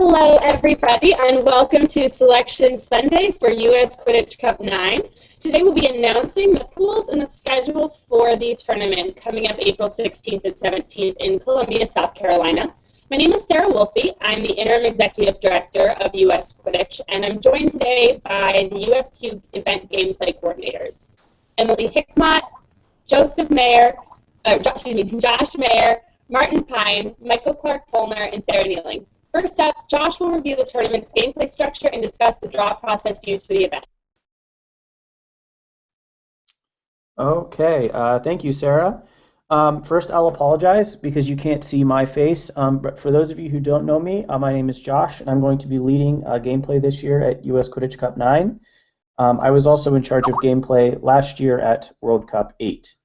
Hello, everybody, and welcome to Selection Sunday for US Quidditch Cup 9. Today we'll be announcing the pools and the schedule for the tournament coming up April 16th and 17th in Columbia, South Carolina. My name is Sarah Woolsey. I'm the Interim Executive Director of US Quidditch, and I'm joined today by the USQ event gameplay coordinators, Emily Hickmott, Josh Mayer, Martin Pine, Michael Clark-Polner, and Sarah Nealing. First up, Josh will review the tournament's gameplay structure and discuss the draw process used for the event. Okay, thank you, Sarah. First, I'll apologize because you can't see my face, but for those of you who don't know me, my name is Josh, and I'm going to be leading gameplay this year at US Quidditch Cup 9. I was also in charge of gameplay last year at World Cup 8.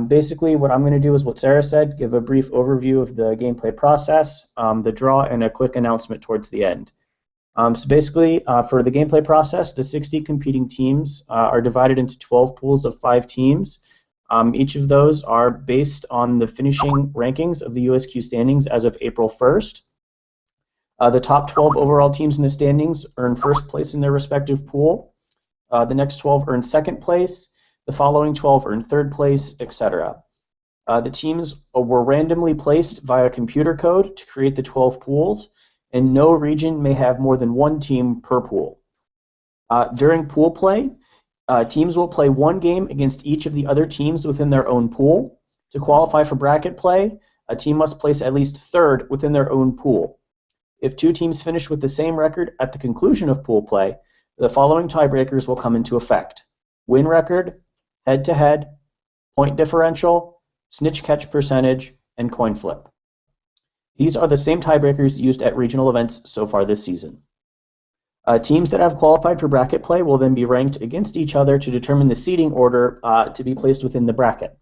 Basically, what I'm going to do is what Sarah said, give a brief overview of the gameplay process, the draw, and a quick announcement towards the end. So basically, for the gameplay process, the 60 competing teams are divided into 12 pools of 5 teams. Each of those are based on the finishing rankings of the USQ standings as of April 1st. The top 12 overall teams in the standings earn first place in their respective pool. The next 12 earn second place. The following 12 earn third place, etc. The teams were randomly placed via computer code to create the 12 pools, and no region may have more than one team per pool. During pool play, teams will play one game against each of the other teams within their own pool. To qualify for bracket play, a team must place at least third within their own pool. If two teams finish with the same record at the conclusion of pool play, the following tiebreakers will come into effect: win record, head-to-head, point differential, snitch catch percentage, and coin flip. These are the same tiebreakers used at regional events so far this season. Teams that have qualified for bracket play will then be ranked against each other to determine the seeding order to be placed within the bracket.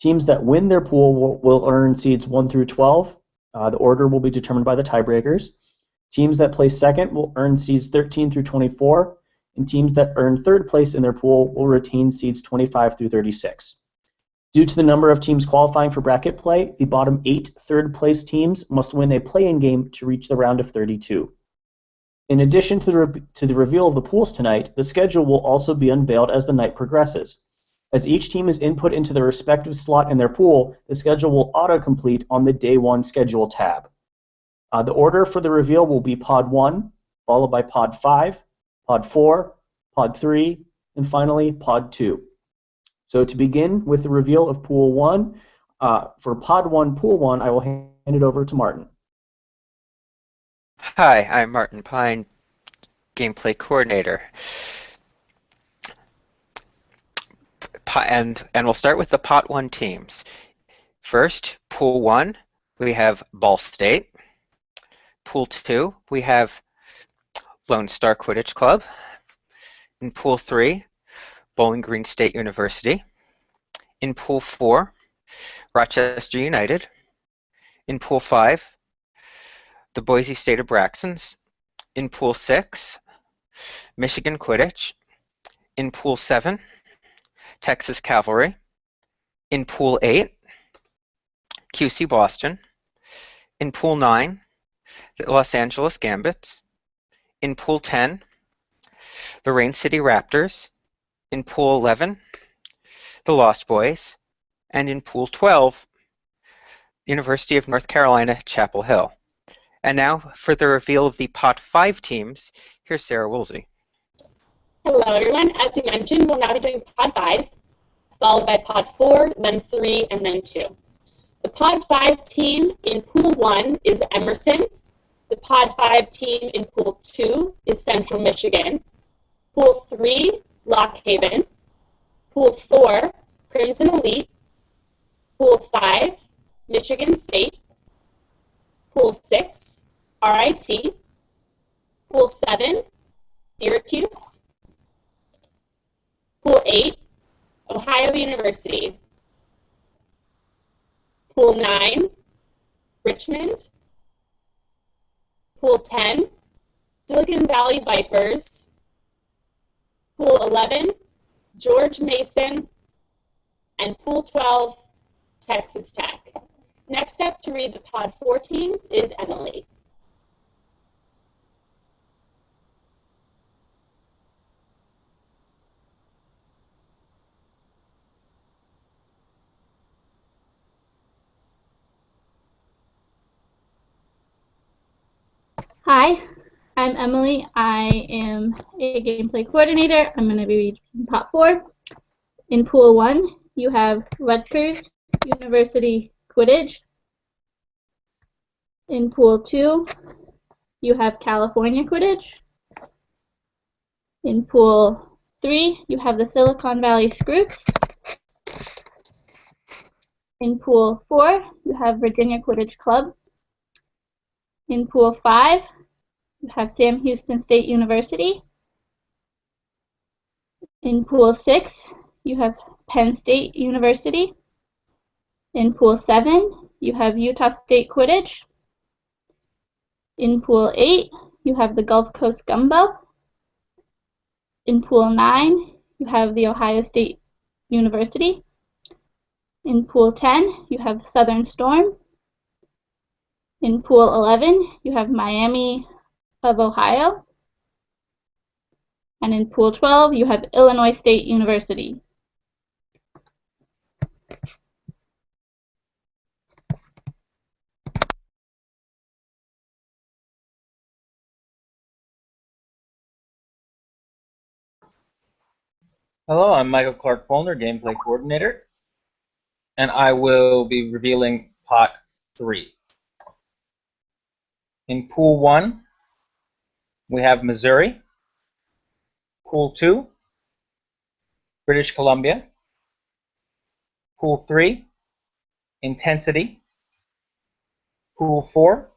Teams that win their pool will earn seeds 1 through 12. The order will be determined by the tiebreakers. Teams that place second will earn seeds 13 through 24. And teams that earn third place in their pool will retain seeds 25 through 36. Due to the number of teams qualifying for bracket play, the bottom 8 third place teams must win a play-in game to reach the round of 32. In addition to the reveal of the pools tonight, the schedule will also be unveiled as the night progresses. As each team is input into their respective slot in their pool, the schedule will auto-complete on the Day 1 Schedule tab. The order for the reveal will be Pod 1, followed by Pod 5, Pod 4, Pod 3, and finally Pod 2. So to begin with the reveal of Pool 1, for Pod 1, Pool 1, I will hand it over to Martin. Hi, I'm Martin Pine, Gameplay Coordinator. And we'll start with the Pot 1 teams. First, Pool 1, we have Ball State. Pool 2, we have Lone Star Quidditch Club. In Pool 3, Bowling Green State University. In Pool 4, Rochester United. In Pool 5, the Boise State Abraxans. In Pool 6, Michigan Quidditch. In Pool 7, Texas Cavalry. In Pool 8, QC Boston. In Pool 9, the Los Angeles Gambits. In Pool 10, the Rain City Raptors. In Pool 11, the Lost Boys. And in Pool 12, University of North Carolina, Chapel Hill. And now for the reveal of the Pot 5 teams, here's Sarah Woolsey. Hello, everyone. As you mentioned, we'll now be doing Pod 5, followed by Pod 4, then 3, and then 2. The Pod 5 team in Pool 1 is Emerson. The Pod 5 team in Pool 2 is Central Michigan. Pool 3, Lock Haven. Pool 4, Crimson Elite. Pool 5, Michigan State. Pool 6, RIT. Pool 7, Syracuse. Pool 8, Ohio University. Pool 9, Richmond. Pool 10, Silicon Valley Vipers. Pool 11, George Mason. And Pool 12, Texas Tech. Next up to read the Pod 4 teams is Emily. Hi, I'm Emily. I am a gameplay coordinator. I'm going to be reading Pot 4. In Pool 1, you have Rutgers University Quidditch. In Pool 2, you have California Quidditch. In Pool 3, you have the Silicon Valley Scroops. In Pool 4, you have Virginia Quidditch Club. In Pool 5, you have Sam Houston State University. In Pool 6, you have Penn State University. In Pool 7, you have Utah State Quidditch. In Pool 8, you have the Gulf Coast Gumbo. In Pool 9, you have the Ohio State University. In Pool 10, you have Southern Storm. In Pool 11, you have Miami of Ohio. And in Pool 12, you have Illinois State University. Hello, I'm Michael Clark Polner, Gameplay Coordinator, and I will be revealing Pot 3. In Pool 1, we have Missouri. Pool 2, British Columbia. Pool 3, Intensity. Pool 4,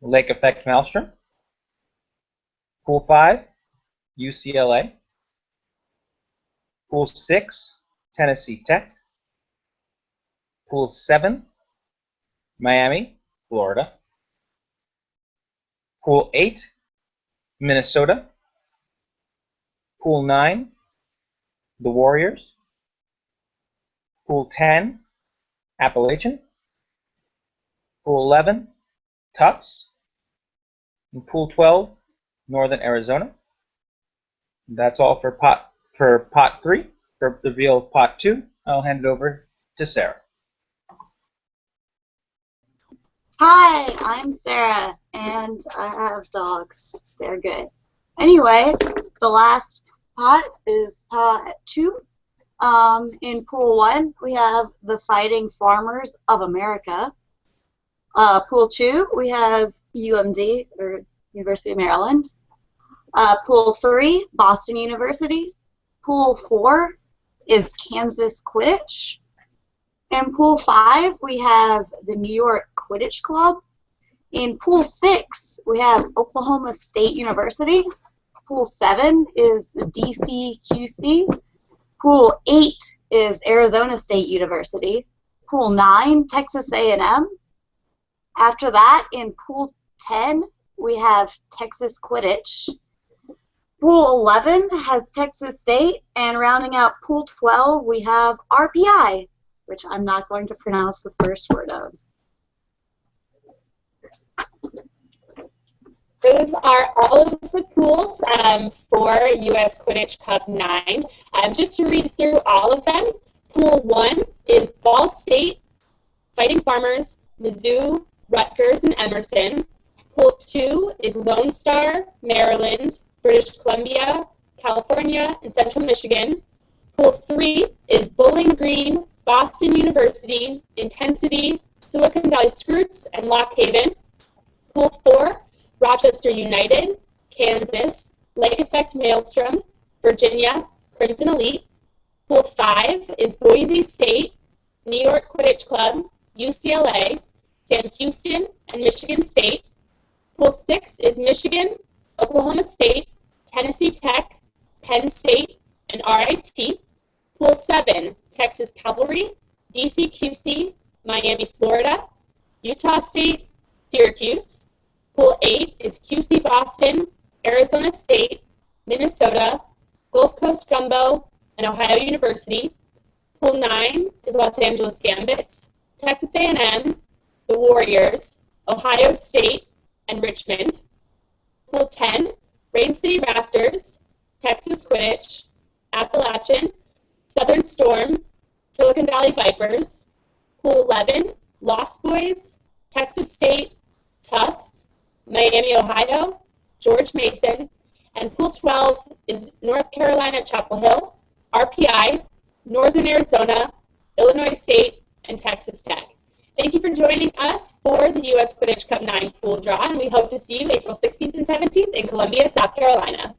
Lake Effect Maelstrom. Pool 5, UCLA. Pool 6, Tennessee Tech. Pool 7, Miami, Florida. Pool 8, Minnesota. Pool 9, the Warriors. Pool 10, Appalachian. Pool 11, Tufts. And Pool 12, Northern Arizona. That's all for pot 3. For the reveal of Pot 2, I'll hand it over to Sarah. Hi, I'm Sarah, and I have dogs. They're good. Anyway, the last pot is Pot 2. In Pool 1, we have the Fighting Farmers of America. Pool 2, we have UMD, or University of Maryland. Pool 3, Boston University. Pool 4 is Kansas Quidditch. In Pool 5, we have the New York Quidditch Club. In Pool 6, we have Oklahoma State University. Pool 7 is the DCQC. Pool 8 is Arizona State University. Pool 9, Texas A&M. After that, in Pool 10, we have Texas Quidditch. Pool 11 has Texas State, and rounding out Pool 12, we have RPI, which I'm not going to pronounce the first word of. Those are all of the pools for US Quidditch Cup 9. Just to read through all of them, Pool 1 is Ball State, Fighting Farmers, Mizzou, Rutgers, and Emerson. Pool 2 is Lone Star, Maryland, British Columbia, California, and Central Michigan. Pool 3 is Bowling Green, Boston University, Intensity, Silicon Valley Scroots, and Lock Haven. Pool 4, Rochester United, Kansas, Lake Effect Maelstrom, Virginia, Crimson Elite. Pool 5 is Boise State, New York Quidditch Club, UCLA, Sam Houston, and Michigan State. Pool 6 is Michigan, Oklahoma State, Tennessee Tech, Penn State, and RIT. Pool 7, Texas Cavalry, DCQC, Miami, Florida, Utah State, Syracuse. Pool 8 is QC Boston, Arizona State, Minnesota, Gulf Coast Gumbo, and Ohio University. Pool 9 is Los Angeles Gambits, Texas A&M, the Warriors, Ohio State, and Richmond. Pool 10, Rain City Raptors, Texas Quidditch, Appalachian, Southern Storm, Silicon Valley Vipers. Pool 11, Lost Boys, Texas State, Tufts, Miami, Ohio, George Mason, and Pool 12 is North Carolina, Chapel Hill, RPI, Northern Arizona, Illinois State, and Texas Tech. Thank you for joining us for the US Quidditch Cup 9 pool draw, and we hope to see you April 16th and 17th in Columbia, South Carolina.